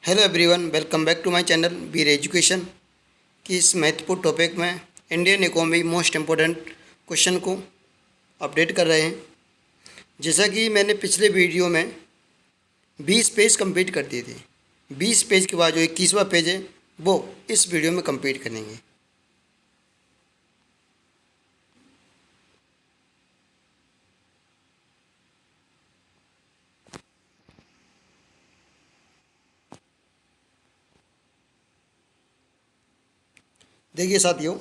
Hello everyone, welcome back to my channel Veer education की इस महत्वपूर्ण टॉपिक में Indian economy most important question को अपडेट कर रहे हैं। जैसा कि मैंने पिछले वीडियो में 20 पेज कंप्लीट कर दिए थे। 20 पेज के बाद जो 21वां पेज है वो इस वीडियो में कंप्लीट करेंगे। देखिए साथियों,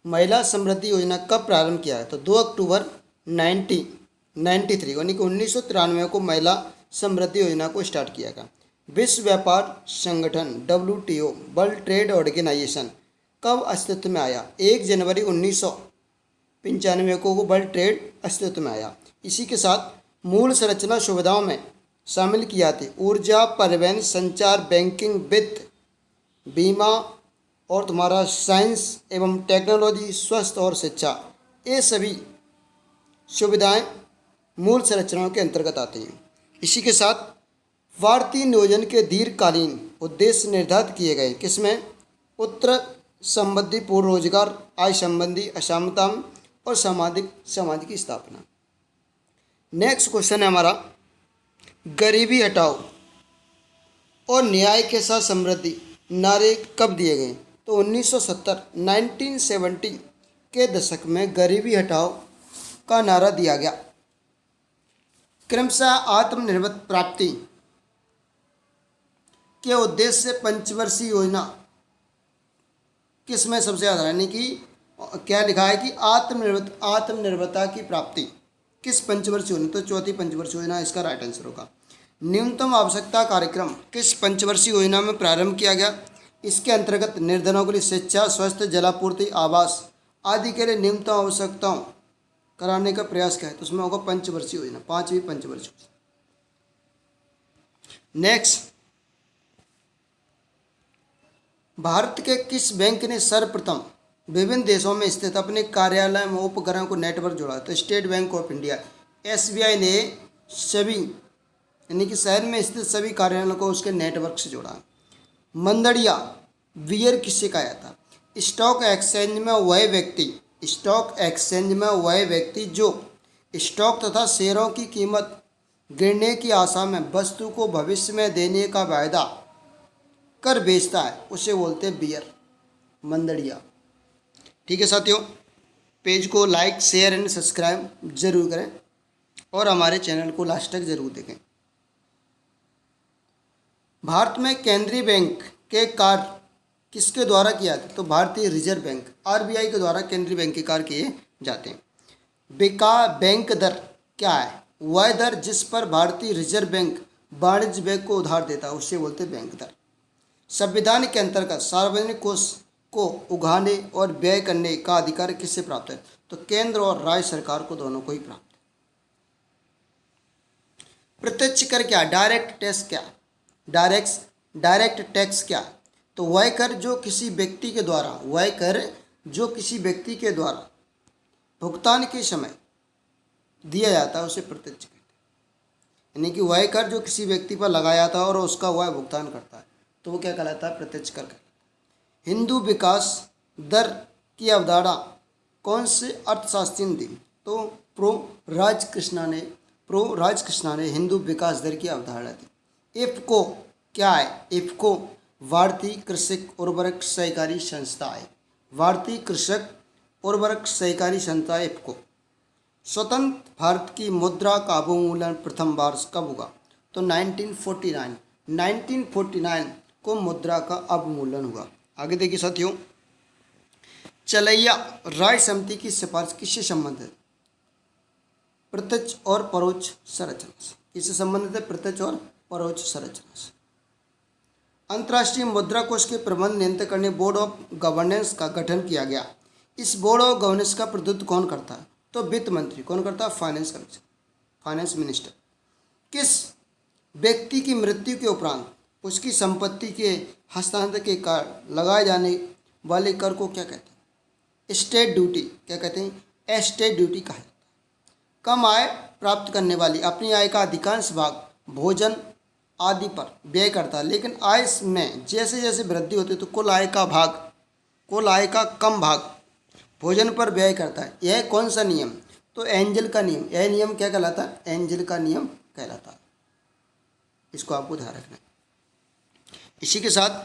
महिला समृद्धि योजना कब प्रारंभ किया है? तो 2 अक्टूबर 1993 यानी कि 1993 को महिला समृद्धि योजना को स्टार्ट किया गया। विश्व व्यापार संगठन WTO वर्ल्ड ट्रेड ऑर्गेनाइजेशन कब अस्तित्व में आया? 1 जनवरी 1995 को वर्ल्ड ट्रेड अस्तित्व में आया। इसी के साथ मूल संरचना सुविधाओं में शामिल की जाती ऊर्जा, परिवहन, संचार, बैंकिंग, वित्त, बीमा और तुम्हारा साइंस एवं टेक्नोलॉजी, स्वास्थ्य और शिक्षा, ये सभी सुविधाएं मूल संरचनाओं के अंतर्गत आती हैं। इसी के साथ भारतीय नियोजन के दीर्घकालीन उद्देश्य निर्धारित किए गए। किसमें? उत्तर संबंधी, पूर्ण रोजगार, आय संबंधी, असमानता और सामाजिक समाज की स्थापना। नेक्स्ट क्वेश्चन है हमारा, गरीबी हटाओ और न्याय के साथ समृद्धि नारे कब दिए गए? तो 1970 के दशक में गरीबी हटाओ का नारा दिया गया। क्रमशः आत्मनिर्भर प्राप्ति के उद्देश्य से पंचवर्षीय योजना किसमें सबसे ज़्यादा, यानी कि क्या लिखा है कि आत्मनिर्भरता की प्राप्ति किस पंचवर्षीय योजना? तो चौथी पंचवर्षीय योजना इसका राइट आंसर होगा। न्यूनतम आवश्यकता कार्यक्रम किस पंचवर्षीय योजना में प्रारंभ किया गया? इसके अंतर्गत निर्धनों के लिए शिक्षा, स्वास्थ्य, जलापूर्ति, आवास आदि के लिए न्यूनतम आवश्यकताओं कराने का प्रयास किया है। तो उसमें होगा पंचवर्षीय योजना, 5वीं पंचवर्षीय। नेक्स्ट, भारत के किस बैंक ने सर्वप्रथम विभिन्न देशों में स्थित अपने कार्यालय में उपग्रहों को नेटवर्क जोड़ा? तो state bank of India. SBI ने सभी यानी कि शहर में स्थित सभी कार्यालयों को उसके नेटवर्क से जोड़ा। मंदड़िया बियर किससे कहा जाता? स्टॉक एक्सचेंज में वह व्यक्ति जो स्टॉक तथा शेयरों की कीमत गिरने की आशा में वस्तु को भविष्य में देने का वायदा कर बेचता है, उसे बोलते हैं बियर, मंदड़िया। ठीक है साथियों, पेज को लाइक, शेयर एंड सब्सक्राइब जरूर करें और हमारे चैनल को लास्ट तक जरूर देखें। भारत में केंद्रीय बैंक के कार्य किसके द्वारा किया जाता है? तो भारतीय रिजर्व बैंक RBI के द्वारा केंद्रीय बैंक के कार्य किए जाते हैं। बैंक दर क्या है? वह दर जिस पर भारतीय रिजर्व बैंक वाणिज्य बैंक को उधार देता है, उससे बोलते हैं बैंक दर। संविधान के अंतर्गत सार्वजनिक कोष को उगाने और व्यय करने का अधिकार किससे प्राप्त है? तो केंद्र और राज्य सरकार को दोनों को ही प्राप्त है। प्रत्यक्ष कर क्या? डायरेक्ट टैक्स क्या? डायरेक्ट टैक्स क्या? तो वह कर जो किसी व्यक्ति के द्वारा भुगतान के समय दिया जाता है, उसे प्रत्यक्ष कहते हैं। यानी कि वह कर जो किसी व्यक्ति पर लगाया जाता है और उसका वह भुगतान करता है, तो वो क्या कहलाता है? प्रत्यक्ष कर कहलाता है। हिंदू विकास दर की अवधारणा कौन से अर्थशास्त्री ने दी? तो प्रो राजकृष्णा ने हिंदू विकास दर की अवधारणा दी। इफ्को क्या है? इफ्को भारतीय कृषक उर्वरक सहकारी संस्था है। भारतीय कृषक उर्वरक सहकारी संस्था इफ्को। स्वतंत्र भारत की मुद्रा का अवमूल्यन प्रथम बार कब हुआ? तो 1949 को मुद्रा का अवमूल्यन हुआ। आगे देखिए साथियों, चलैया राय समिति की सिफारिश किससे संबंधित है? प्रत्यक्ष और परोक्ष संरचना से। किससे संबंधित है? प्रत्यक्ष और परोक्ष संरचना से। अंतर्राष्ट्रीय मुद्रा कोष के प्रबंध नियंत्रण करने बोर्ड ऑफ गवर्नेंस का गठन किया गया। इस बोर्ड ऑफ गवर्नेंस का प्रतिनिधित्व कौन करता है? तो वित्त मंत्री। कौन करता है? Finance minister. किस व्यक्ति की मृत्यु के उपरांत उसकी संपत्ति के हस्तांतरण के कारण लगाए जाने वाले कर को क्या कहते हैं? State duty. क्या कहते हैं? स्टेट ड्यूटी कहा जाता है। कम आय प्राप्त करने वाली अपनी आय का अधिकांश भाग भोजन, आदि पर व्यय करता है, लेकिन आय में जैसे जैसे वृद्धि होती है तो कुल आय का कम भाग भोजन पर व्यय करता है। यह कौन सा नियम? तो एंजल का नियम। यह नियम क्या कहलाता है? एंजल का नियम कहलाता है। इसको आपको ध्यान रखना है। इसी के साथ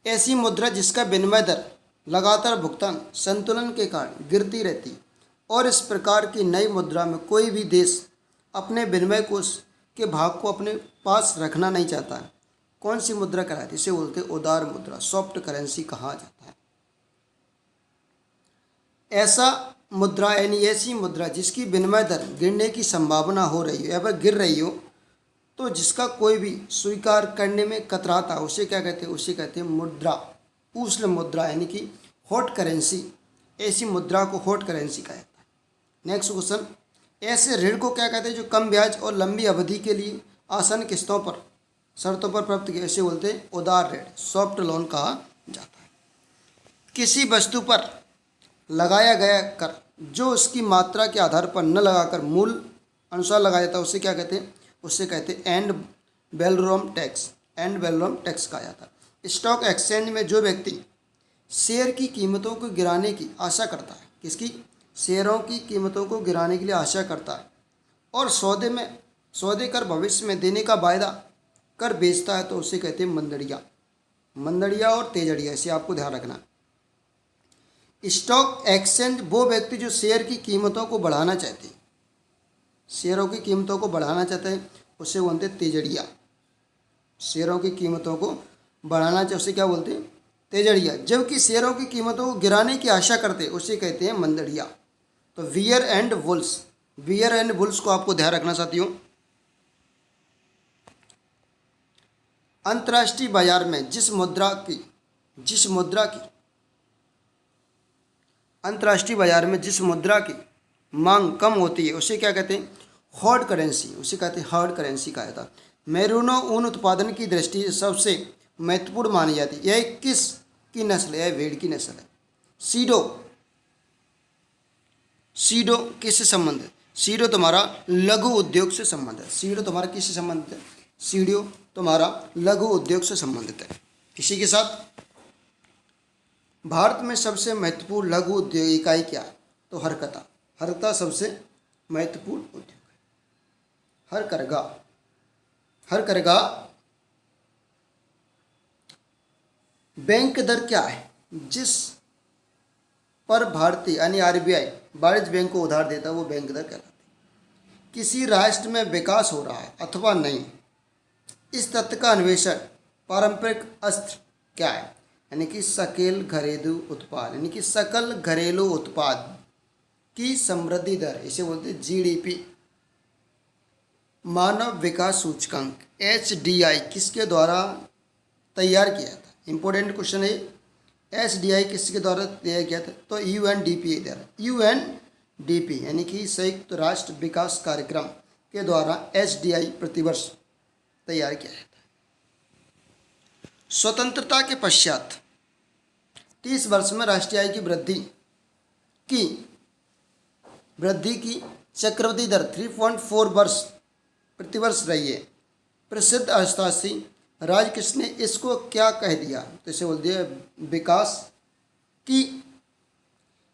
ऐसी मुद्रा जिसका विनिमय दर लगातार भुगतान संतुलन के कारण गिरती रहती है और इस प्रकार की नई मुद्रा में कोई भी देश अपने विनिमय कोष के भाग को अपने पास रखना नहीं चाहता है। कौन सी मुद्रा कहलाती है? इसे बोलते हैं उदार मुद्रा, सॉफ्ट करेंसी कहा जाता है। ऐसा मुद्रा यानी ऐसी मुद्रा जिसकी विनिमय दर गिरने की संभावना हो रही हो या फिर गिर रही हो, तो जिसका कोई भी स्वीकार करने में कतराता है, उसे क्या कहते हैं? उसे कहते हैं मुद्रा उष्ण मुद्रा, यानी कि हॉट करेंसी। ऐसी मुद्रा को हॉट करेंसी कहा जाता है। नेक्स्ट क्वेश्चन, ऐसे ऋण को क्या कहते हैं जो कम ब्याज और लंबी अवधि के लिए आसान किस्तों पर शर्तों पर प्राप्त किए? ऐसे बोलते हैं उदार ऋण, सॉफ्ट लोन कहा जाता है। किसी वस्तु पर लगाया गया कर जो उसकी मात्रा के आधार पर न लगाकर मूल अनुसार लगाया जाता है, उसे क्या कहते हैं? उसे कहते हैं and valorem tax. And valorem tax कहा जाता है। स्टॉक एक्सचेंज में जो व्यक्ति शेयर की कीमतों को गिराने की आशा करता है, किसकी? शेयरों की कीमतों को गिराने के लिए आशा करता है और सौदे कर भविष्य में देने का वायदा कर बेचता है, तो उसे कहते हैं मंदड़िया और तेजड़िया। इसे आपको ध्यान रखना। स्टॉक एक्सचेंज वो व्यक्ति जो शेयर की कीमतों को बढ़ाना चाहते हैं, शेयरों की कीमतों को बढ़ाना चाहते हैं, उसे बोलते हैं तेजड़िया। शेयरों की कीमतों को बढ़ाना चाहे उसे क्या बोलते हैं? तेजड़िया। जबकि शेयरों की कीमतों को गिराने की आशा करते हैं, उसे कहते हैं मंदड़िया। तो वियर एंड वुल्स को आपको ध्यान रखना साथियों। अंतर्राष्ट्रीय बाजार में जिस मुद्रा की अंतर्राष्ट्रीय बाजार में जिस मुद्रा की मांग कम होती है, उसे क्या कहते हैं? Hard currency. उसे कहते हैं हार्ड करेंसी कहा जाता है। मेरूनो ऊन उत्पादन की दृष्टि से सबसे महत्वपूर्ण मानी जाती है। यह किस की नस्ल है? भेड़ की नस्ल है। सीडो किससे संबंधित है? सीडो तुम्हारा लघु उद्योग से संबंधित है। सीडो तुम्हारा किससे संबंधित है? सीडो तुम्हारा लघु उद्योग से संबंधित है। इसी के साथ भारत में सबसे महत्वपूर्ण लघु उद्योग इकाई क्या है? तो हरकता सबसे महत्वपूर्ण उद्योग है। हरकरगा बैंक दर क्या है जिस पर भारतीय यानी आरबीआई वाणिज्य बैंक को उधार देता है? वो बैंक दर कहलाती है। किसी राष्ट्र में विकास हो रहा है अथवा नहीं, इस तथ्य का अन्वेषण पारंपरिक अस्त्र क्या है? यानी कि सकल घरेलू उत्पाद की समृद्धि दर, इसे बोलते हैं जीडीपी। मानव विकास सूचकांक एचडीआई किसके द्वारा तैयार किया था? इंपॉर्टेंट क्वेश्चन है। एचडीआई किसके द्वारा तैयार किया था? तो यूएनडीपी द्वारा। यूएनडीपी यानी कि संयुक्त राष्ट्र विकास कार्यक्रम के द्वारा एचडीआई प्रतिवर्ष तैयार किया जाता है। स्वतंत्रता के पश्चात 30 वर्ष में राष्ट्रीय आय की वृद्धि की चक्रवृद्धि दर 3.4 प्रतिवर्ष रही है। प्रसिद्ध अर्थशास्त्री राजकृष्ण ने इसको क्या कह दिया? तो इसे बोल दिया विकास की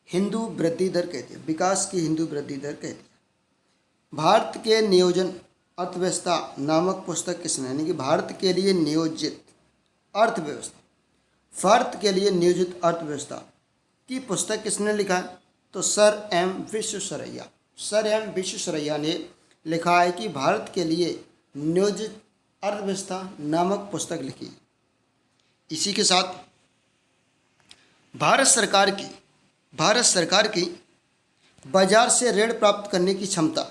हिंदू वृद्धि दर कह दिया। विकास की हिंदू वृद्धि दर कह दिया। भारत के नियोजन अर्थव्यवस्था नामक पुस्तक किसने, यानी कि भारत के लिए नियोजित अर्थव्यवस्था की पुस्तक किसने लिखा है? तो सर एम विश्वेश्वरैया ने लिखा है कि भारत के लिए नियोजित अर्थव्यवस्था नामक पुस्तक लिखी। इसी के साथ भारत सरकार की बाजार से ऋण प्राप्त करने की क्षमता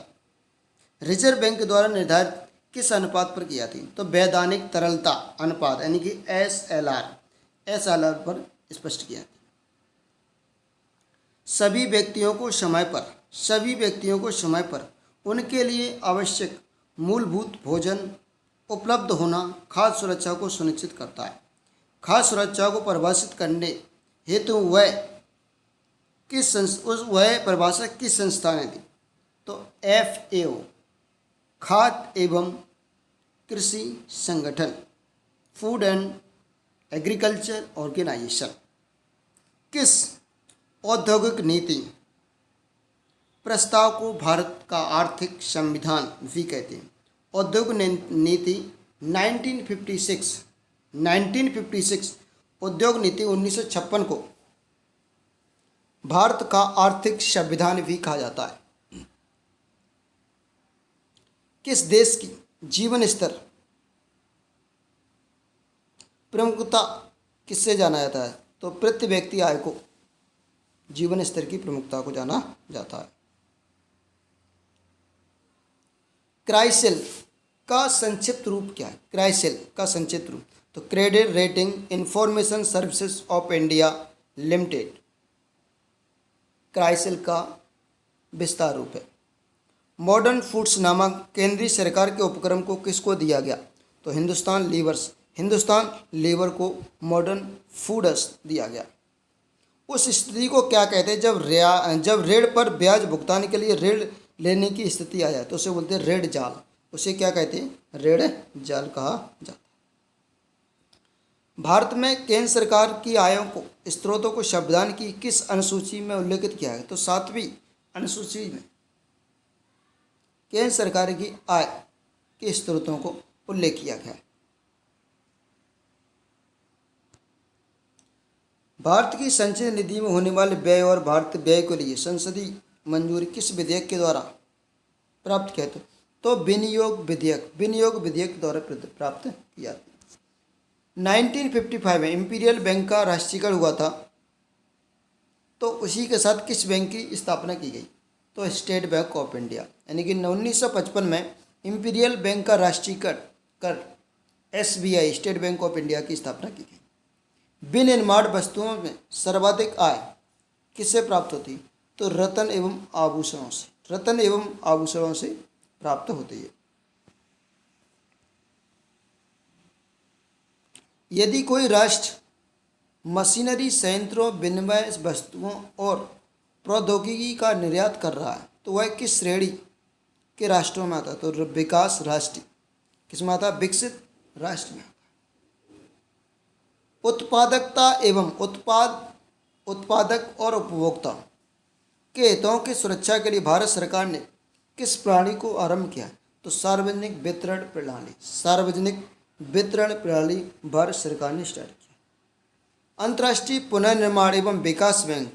रिजर्व बैंक द्वारा निर्धारित किस अनुपात पर की जाती है? तो वैधानिक तरलता अनुपात यानी कि एसएलआर पर स्पष्ट किया जाती है। सभी व्यक्तियों को समय पर उनके लिए आवश्यक मूलभूत भोजन उपलब्ध होना खाद्य सुरक्षा को सुनिश्चित करता है। खाद्य सुरक्षा को परिभाषित करने हेतु वह परिभाषा किस संस्था ने दी? तो FAO खाद्य एवं कृषि संगठन, फूड एंड एग्रीकल्चर ऑर्गेनाइजेशन। किस औद्योगिक नीति प्रस्ताव को भारत का आर्थिक संविधान भी कहते हैं? औद्योगिक नीति 1956 उद्योग नीति 1956 को भारत का आर्थिक संविधान भी कहा जाता है। किस देश की जीवन स्तर प्रमुखता किससे जाना जाता है? तो प्रति व्यक्ति आय को जीवन स्तर की प्रमुखता को जाना जाता है। क्राइसिल का संक्षिप्त रूप क्या है? क्राइसिल का संक्षिप्त रूप तो credit rating information services of India limited CRISIL का विस्तार रूप है। मॉडर्न फूड्स नामक केंद्रीय सरकार के उपक्रम को किसको दिया गया? तो हिंदुस्तान लीवर को मॉडर्न फूड्स दिया गया। उस स्थिति को क्या कहते हैं जब ऋण पर ब्याज भुगतान के लिए ऋण लेने की स्थिति आ जाए तो उसे बोलते हैं ऋण जाल। उसे क्या कहते हैं? ऋण जाल कहा जाता है। भारत में केंद्र सरकार की आयों को स्रोतों को संविधान की किस अनुसूची में उल्लेखित किया है? तो 7वीं अनुसूची में केंद्र सरकार की आय के स्रोतों को उल्लेख किया गया है। भारत की संचय निधि में होने वाले व्यय और भारत व्यय के लिए संसदीय मंजूरी किस विधेयक के द्वारा प्राप्त किया था? तो विनियोग विधेयक द्वारा प्राप्त किया था। 1955 में इंपीरियल बैंक का राष्ट्रीयकरण हुआ था, तो उसी के साथ किस बैंक की स्थापना की गई? तो स्टेट बैंक ऑफ इंडिया। यानी कि 1955 में इंपीरियल बैंक का राष्ट्रीयकरण कर SBI state bank of India की स्थापना की गई। विनिर्माण वस्तुओं में सर्वाधिक आय किससे प्राप्त होती? तो रत्न एवं आभूषणों से प्राप्त होती है। यदि कोई राष्ट्र मशीनरी, संयंत्रों, विनिमय वस्तुओं और प्रौद्योगिकी का निर्यात कर रहा है तो वह किस श्रेणी के राष्ट्रों में आता है? तो विकास राष्ट्र। किस में आता है? विकसित राष्ट्र में। उत्पादकता एवं उत्पादक और उपभोक्ता के हितों की सुरक्षा के लिए भारत सरकार ने किस प्रणाली को आरंभ किया? तो सार्वजनिक वितरण प्रणाली भारत सरकार ने स्टार्ट किया। अंतर्राष्ट्रीय पुनर्निर्माण एवं विकास बैंक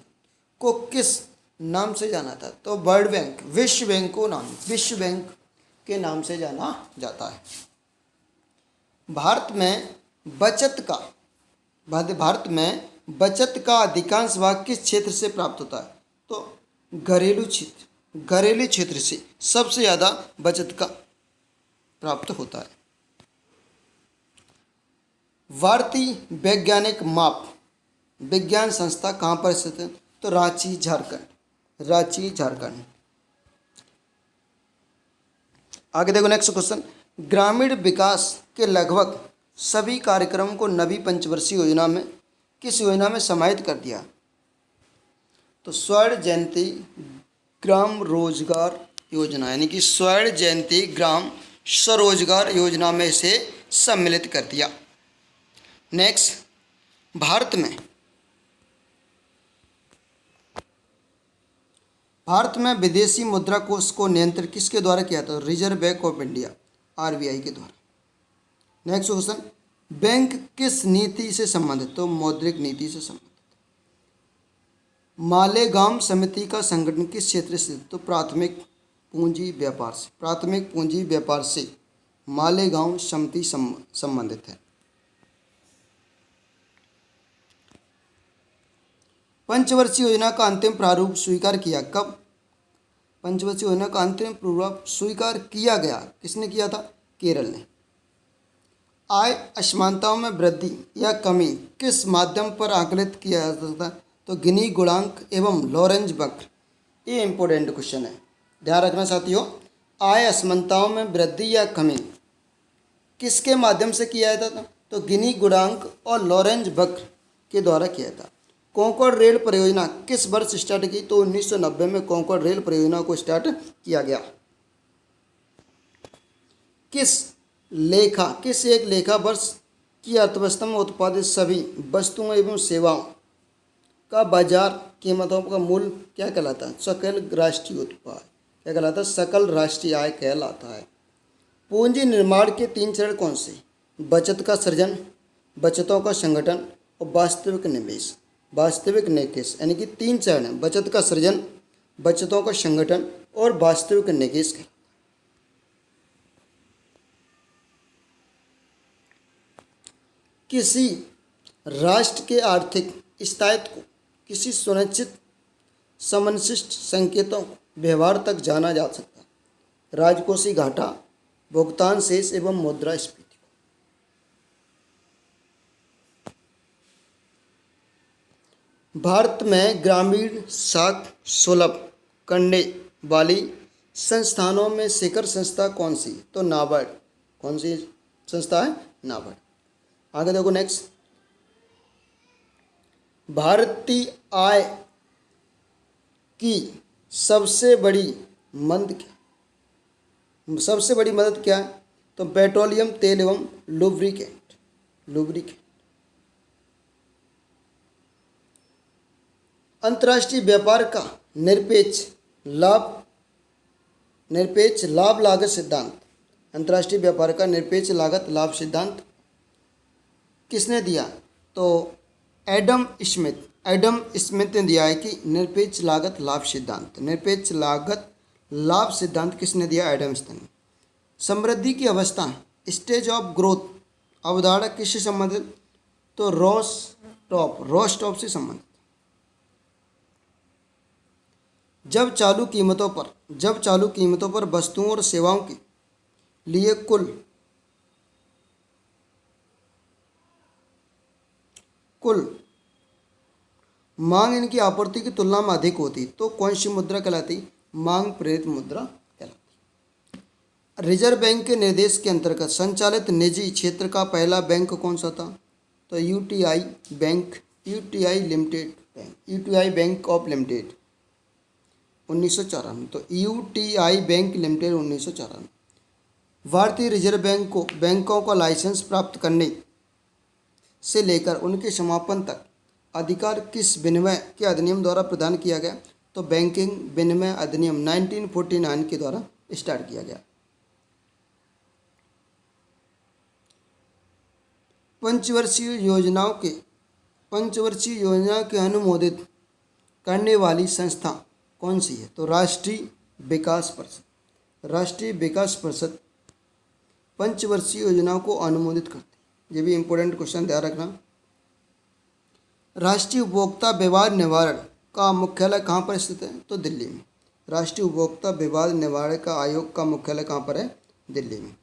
को किस नाम से जाना था? तो वर्ल्ड बैंक, विश्व बैंक के नाम से जाना जाता है। भारत में बचत का अधिकांश भाग किस क्षेत्र से प्राप्त होता है? तो घरेलू क्षेत्र से सबसे ज़्यादा बचत का प्राप्त होता है। भारतीय वैज्ञानिक माप विज्ञान संस्था कहाँ पर स्थित है? तो रांची झारखंड। आगे देखो नेक्स्ट क्वेश्चन। ग्रामीण विकास के लगभग सभी कार्यक्रमों को नवी पंचवर्षीय योजना में किस योजना में समाहित कर दिया? तो स्वर्ण जयंती ग्राम रोजगार योजना, यानी कि स्वर्ण जयंती ग्राम स्वरोजगार योजना में इसे सम्मिलित कर दिया। नेक्स्ट, भारत में विदेशी मुद्रा कोष को नियंत्रित किसके द्वारा किया था? Reserve bank of India RBI के द्वारा। नेक्स्ट क्वेश्चन, बैंक किस नीति से संबंधित? तो मौद्रिक नीति से संबंधित। मालेगांव समिति का संगठन किस क्षेत्र से? तो प्राथमिक पूंजी व्यापार से मालेगांव समिति संबंधित है। पंचवर्षीय योजना का अंतिम प्रारूप स्वीकार किया कब? पंचवर्षीय योजना का अंतिम प्रारूप स्वीकार किया गया, किसने किया था? केरल ने। आय असमानताओं में वृद्धि या कमी किस माध्यम पर आकलित किया जा सकता है? तो गिनी गुणांक एवं लॉरेंज वक्र। ये इंपॉर्टेंट क्वेश्चन है, ध्यान रखना साथियों। आय असमानताओं में वृद्धि या कमी किसके माध्यम से किया जाता था? तो गिनी गुणांक और लॉरेंज वक्र के द्वारा किया था। कॉन्कॉर्ड रेल परियोजना किस वर्ष स्टार्ट की? तो 1990 में कॉन्कॉर्ड रेल परियोजना को स्टार्ट किया गया। किस एक लेखा वर्ष की अर्थव्यवस्था में उत्पादित सभी वस्तुओं एवं सेवाओं का बाजार कीमतों का मूल्य क्या कहलाता है? सकल राष्ट्रीय उत्पाद क्या कहलाता है? सकल राष्ट्रीय आय कहलाता है। पूंजी निर्माण के 3 चरण कौन से? बचत का सृजन, बचतों का संगठन और वास्तविक निवेश। वास्तविक निवेश यानी कि 3 चरण हैं, बचत का सृजन, बचतों का संगठन और वास्तविक निवेश। किसी राष्ट्र के आर्थिक स्थायित्व को किसी सुनिश्चित समशिष्ट संकेतों व्यवहार तक जाना जा सकता है। राजकोषीय घाटा, भुगतान शेष एवं मुद्रास्फीति। भारत में ग्रामीण साख सुलभ करने वाली संस्थानों में शिखर संस्था कौन सी? तो नाबार्ड। कौन सी संस्था है? नाबार्ड। आगे देखो नेक्स्ट, भारतीय आय की सबसे बड़ी मदद क्या है? तो पेट्रोलियम तेल एवं लुब्रिकेंट। अंतर्राष्ट्रीय व्यापार का निरपेक्ष लाभ लागत सिद्धांत। अंतर्राष्ट्रीय व्यापार का निरपेक्ष लागत लाभ सिद्धांत किसने दिया? तो एडम स्मिथ ने दिया है कि निरपेक्ष लागत लाभ सिद्धांत किसने दिया? एडम स्मिथ ने। समृद्धि की अवस्था स्टेज ऑफ ग्रोथ अवधारणा किससे संबंधित? तो रोस्टॉप से संबंधित। जब चालू कीमतों पर वस्तुओं और सेवाओं के लिए कुल मांग इनकी आपूर्ति की तुलना में अधिक होती तो कौन सी मुद्रा कहलाती? मांग प्रेरित मुद्रा कहलाती। रिजर्व बैंक के निर्देश के अंतर्गत संचालित निजी क्षेत्र का पहला बैंक कौन सा था? तो यूटीआई बैंक ऑफ लिमिटेड 1994। तो यूटीआई बैंक लिमिटेड 1994। भारतीय रिजर्व बैंक को बैंकों का लाइसेंस प्राप्त करने से लेकर उनके समापन तक अधिकार किस विनिमय के अधिनियम द्वारा प्रदान किया गया? तो बैंकिंग विनिमय अधिनियम 1949 के द्वारा स्टार्ट किया गया। पंचवर्षीय योजना के अनुमोदित करने वाली संस्था कौन सी है? तो राष्ट्रीय विकास परिषद पंचवर्षीय योजनाओं को अनुमोदित करती है। ये भी इंपॉर्टेंट क्वेश्चन ध्यान रखना। राष्ट्रीय उपभोक्ता विवाद निवारण का मुख्यालय कहाँ पर स्थित है? तो दिल्ली में। राष्ट्रीय उपभोक्ता विवाद निवारण का आयोग का मुख्यालय कहाँ पर है? दिल्ली में।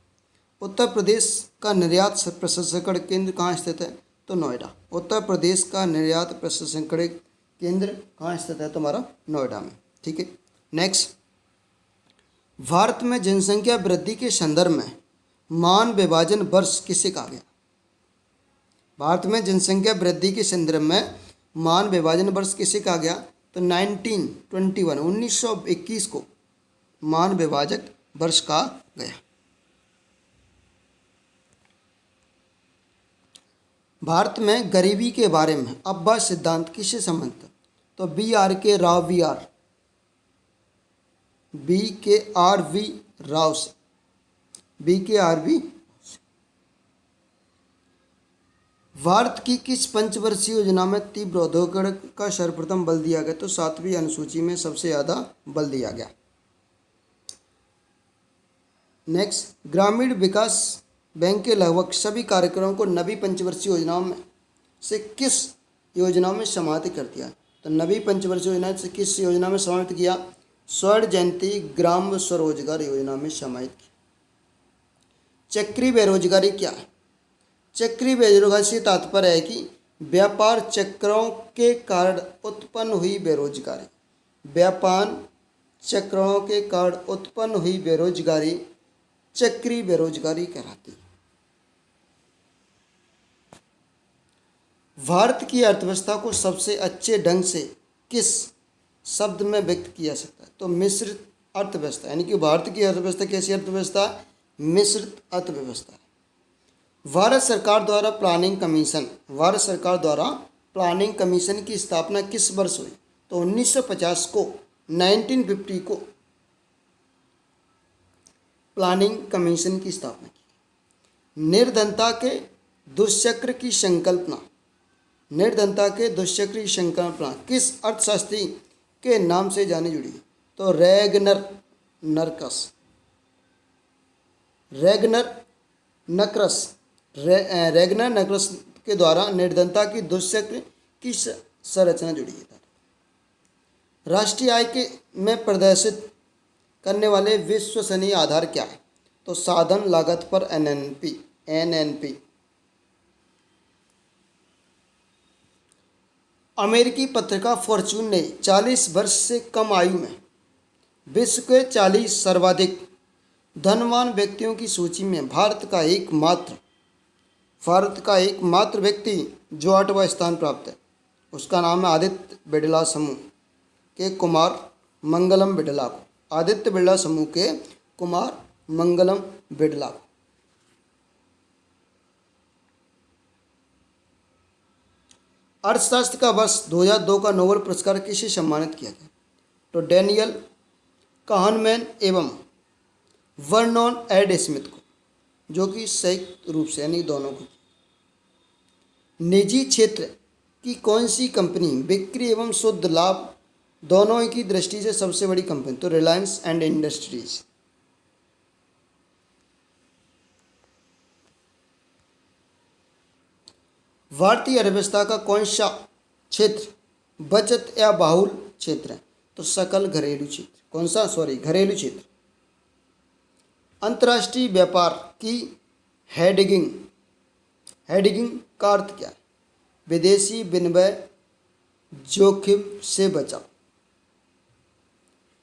उत्तर प्रदेश का निर्यात प्रसंस्करण केंद्र कहाँ स्थित है? तो नोएडा। उत्तर प्रदेश का निर्यात प्रसंस्करण केंद्र कहाँ स्थित है? तुम्हारा नोएडा में। ठीक है। नेक्स्ट, भारत में जनसंख्या वृद्धि के संदर्भ में मान विभाजन वर्ष किसे कहा गया? भारत में जनसंख्या वृद्धि के संदर्भ में मान विभाजन वर्ष किसे कहा गया? तो 1921 को मान विभाजक वर्ष कहा गया। भारत में गरीबी के बारे में अब्बा सिद्धांत किससे संबंधित? तो BRK राव से। भारत की किस पंचवर्षीय योजना में तीव्र औद्योगिकरण का सर्वप्रथम बल दिया गया? तो 7वीं अनुसूची में सबसे ज़्यादा बल दिया गया। नेक्स्ट, ग्रामीण विकास बैंक के लगभग सभी कार्यक्रमों को नवी पंचवर्षीय योजनाओं में से किस योजना में समाहित कर दिया? तो नवी पंचवर्षीय योजना से किस योजना में समाहित किया? स्वर्ण जयंती ग्राम स्वरोजगार योजना में समाहित किया। चक्रीय बेरोजगारी क्या है? चक्रीय बेरोजगारी से तात्पर्य है कि व्यापार चक्रों के कारण उत्पन्न हुई बेरोजगारी। व्यापार चक्रों के कारण उत्पन्न हुई बेरोजगारी चक्रीय बेरोजगारी कहलाती है। भारत की अर्थव्यवस्था को सबसे अच्छे ढंग से किस शब्द में व्यक्त किया सकता है? तो मिश्रित अर्थव्यवस्था। यानी कि भारत की अर्थव्यवस्था कैसी अर्थव्यवस्था? मिश्रित अर्थव्यवस्था है। भारत सरकार द्वारा प्लानिंग कमीशन की स्थापना किस वर्ष हुई? तो 1950 को, 1950 को प्लानिंग कमीशन की स्थापना की। निर्धनता के दुष्चक्र की संकल्पना किस अर्थशास्त्री के नाम से जानी जुड़ी है? तो रैगनर नक्रस के द्वारा निर्धनता की दुष्चक्र की संरचना जुड़ी है। राष्ट्रीय आय के में प्रदर्शित करने वाले विश्वसनीय आधार क्या है? तो साधन लागत पर एनएनपी। अमेरिकी पत्रिका फॉर्च्यून ने 40 वर्ष से कम आयु में विश्व के 40 सर्वाधिक धनवान व्यक्तियों की सूची में भारत का एकमात्र व्यक्ति जो 8वां स्थान प्राप्त है, उसका नाम है आदित्य बिड़ला समूह के कुमार मंगलम बिड़ला को। आदित्य बिड़ला समूह के कुमार मंगलम बिड़ला को। अर्थशास्त्र का वर्ष 2002 का नोबेल पुरस्कार किसे सम्मानित किया गया? तो डैनियल काहनमैन एवं वर्नोन एड स्मिथ को, जो कि संयुक्त रूप से यानी दोनों को। निजी क्षेत्र की कौन सी कंपनी बिक्री एवं शुद्ध लाभ दोनों की दृष्टि से सबसे बड़ी कंपनी? तो रिलायंस एंड इंडस्ट्रीज। भारतीय अर्थव्यवस्था का कौन सा क्षेत्र बचत या बाहुल क्षेत्र है? तो सकल घरेलू क्षेत्र। कौन सा? घरेलू क्षेत्र। अंतर्राष्ट्रीय व्यापार की हेडिंग का अर्थ क्या है? विदेशी विनिमय जोखिम से बचाव।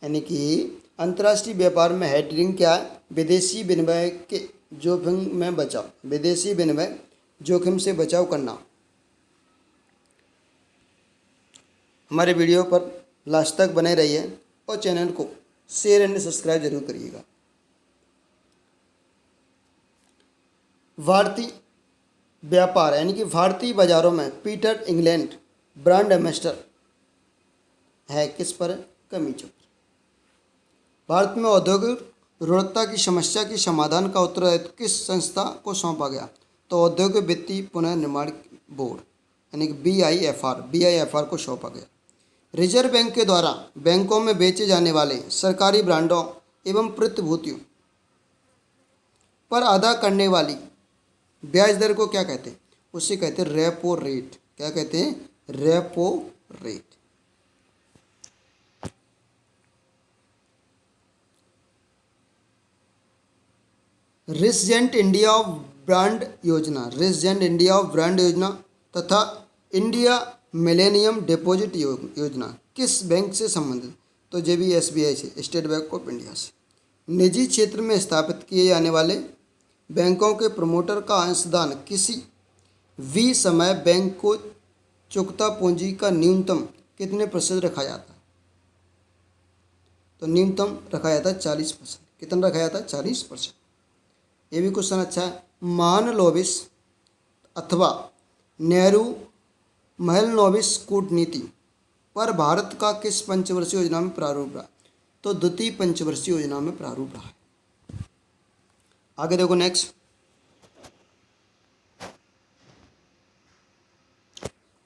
यानी कि अंतर्राष्ट्रीय व्यापार में हेडिंग क्या है? विदेशी विनिमय के जोखिम में बचाव, विदेशी विनिमय जोखिम से बचाव करना। हमारे वीडियो पर लास्ट तक बने रहिए और चैनल को शेयर एंड सब्सक्राइब जरूर करिएगा। भारतीय व्यापार यानी कि भारतीय बाजारों में पीटर इंग्लैंड ब्रांड एम्बेसडर है किस पर? कमी चक्र। भारत में औद्योगिक ऋणता की समस्या के समाधान का उत्तरदायित्व किस संस्था को सौंपा गया? तो औद्योगिक वित्तीय पुनर्निर्माण बोर्ड यानी कि BIFR को सौंपा गया। रिजर्व बैंक के द्वारा बैंकों में बेचे जाने वाले सरकारी बांडों एवं प्रतिभूतियों पर अदा करने वाली ब्याज दर को क्या कहते हैं? उसे कहते हैं रेपो रेट। क्या कहते हैं? Repo rate. Resident India brand योजना तथा इंडिया मिलेनियम डिपॉजिट योजना किस बैंक से संबंधित? तो SBI से, स्टेट बैंक ऑफ इंडिया से। निजी क्षेत्र में स्थापित किए जाने वाले बैंकों के प्रमोटर का अंशदान किसी भी समय बैंक को चुकता पूंजी का न्यूनतम कितने प्रतिशत रखा जाता है? तो न्यूनतम रखा जाता है 40%। कितना रखा जाता है? 40%। ये भी क्वेश्चन अच्छा है। महालनोबिस अथवा नेहरू महलनोबिस कूटनीति पर भारत का किस पंचवर्षीय योजना में प्रारूप रहा? तो द्वितीय पंचवर्षीय योजना में प्रारूप रहा है। आगे देखो नेक्स्ट।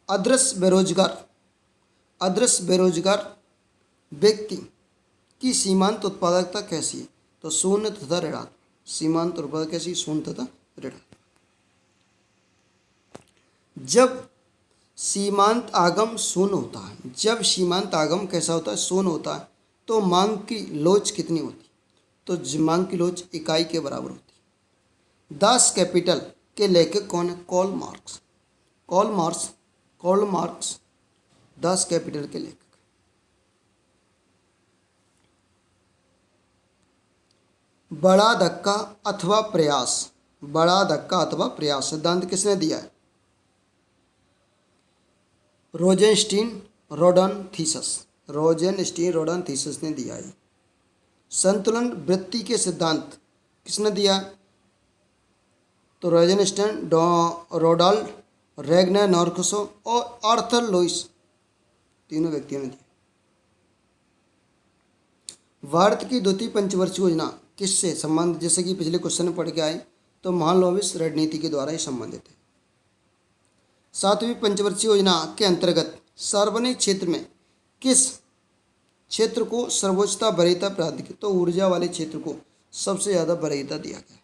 अदृश्य बेरोजगार व्यक्ति की सीमांत उत्पादकता कैसी है? तो शून्य तथा ऋणात्मक। सीमांत उत्पादकता कैसी? शून्य तथा ऋणात्मक। जब सीमांत आगम शून्य होता है, जब सीमांत आगम कैसा होता है? शून्य होता है, तो मांग की लोच कितनी होती? तो मांग की लोच इकाई के बराबर होती है। दास कैपिटल के लेखक कौन है? कार्ल मार्क्स दास कैपिटल के लेखक। बड़ा धक्का अथवा प्रयास सिद्धांत किसने दिया है? रोजेनस्टीन रोडन थीसिस ने दिया है। संतुलन वृत्ति के सिद्धांत किसने दिया? तो रोजनस्टन, रोडाल्ड, रेगनर नॉर्कसो और आर्थर लुइस, तीनों व्यक्तियों ने दिया। भारत की द्वितीय पंचवर्षीय योजना किससे संबंध, जैसे कि पिछले क्वेश्चन में पढ़ के आए, तो महालनोबिस रणनीति के द्वारा ही संबंधित है। सातवीं पंचवर्षीय योजना के अंतर्गत सार्वजनिक क्षेत्र में किस क्षेत्र को सर्वोच्च वरीयता प्राप्त की? तो ऊर्जा वाले क्षेत्र को सबसे ज़्यादा वरीयता दिया गया।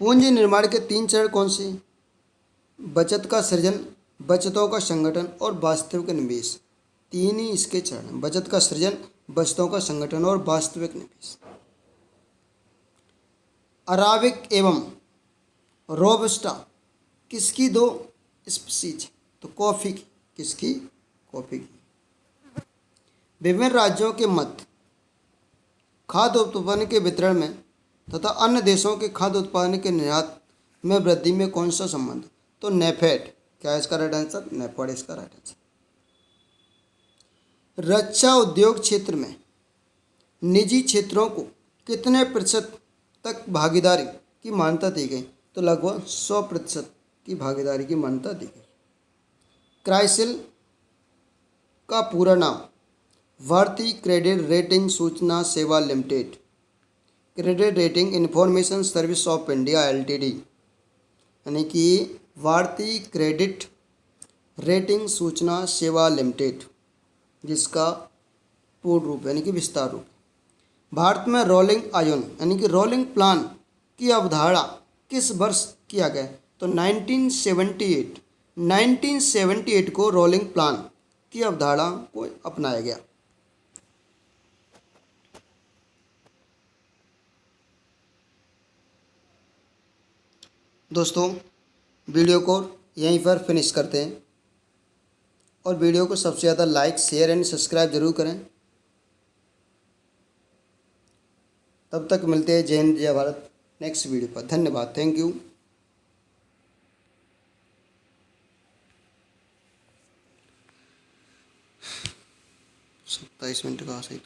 पूंजी निर्माण के 3 चरण कौन से? बचत का सृजन, बचतों का संगठन और वास्तविक निवेश। 3 ही इसके चरण: बचत का सृजन, बचतों का संगठन और वास्तविक निवेश। अराबिक एवं रोबस्टा किसकी 2 स्पीशीज? तो कॉफ़ी की। किसकी? कॉफ़ी की। विभिन्न राज्यों के मध्य खाद्य उत्पादन के वितरण में तथा अन्य देशों के खाद्य उत्पादन के निर्यात में वृद्धि में कौन सा संबंध? तो नेफेड। क्या है इसका राइट आंसर? नेफेड इसका राइट आंसर। रक्षा उद्योग क्षेत्र में निजी क्षेत्रों को कितने प्रतिशत तक भागीदारी की मान्यता दी गई? तो लगभग 100% की भागीदारी की मान्यता दी गई। क्राइसिल का पूरा नाम? भारतीय क्रेडिट रेटिंग सूचना सेवा limited, credit rating information service of India LTD, यानी कि भारतीय क्रेडिट रेटिंग सूचना सेवा लिमिटेड, जिसका पूर्ण रूप यानी कि विस्तार रूप। भारत में रोलिंग आयन यानी कि रोलिंग प्लान की अवधारणा किस वर्ष किया गया? तो 1978 को रोलिंग प्लान की अवधारणा को अपनाया गया। दोस्तों, वीडियो को यहीं पर फिनिश करते हैं और वीडियो को सबसे ज़्यादा लाइक, शेयर एंड सब्सक्राइब जरूर करें। तब तक मिलते हैं। जय हिंद, जय भारत नेक्स्ट वीडियो पर। धन्यवाद। Thank you. 27 मिनट का सही।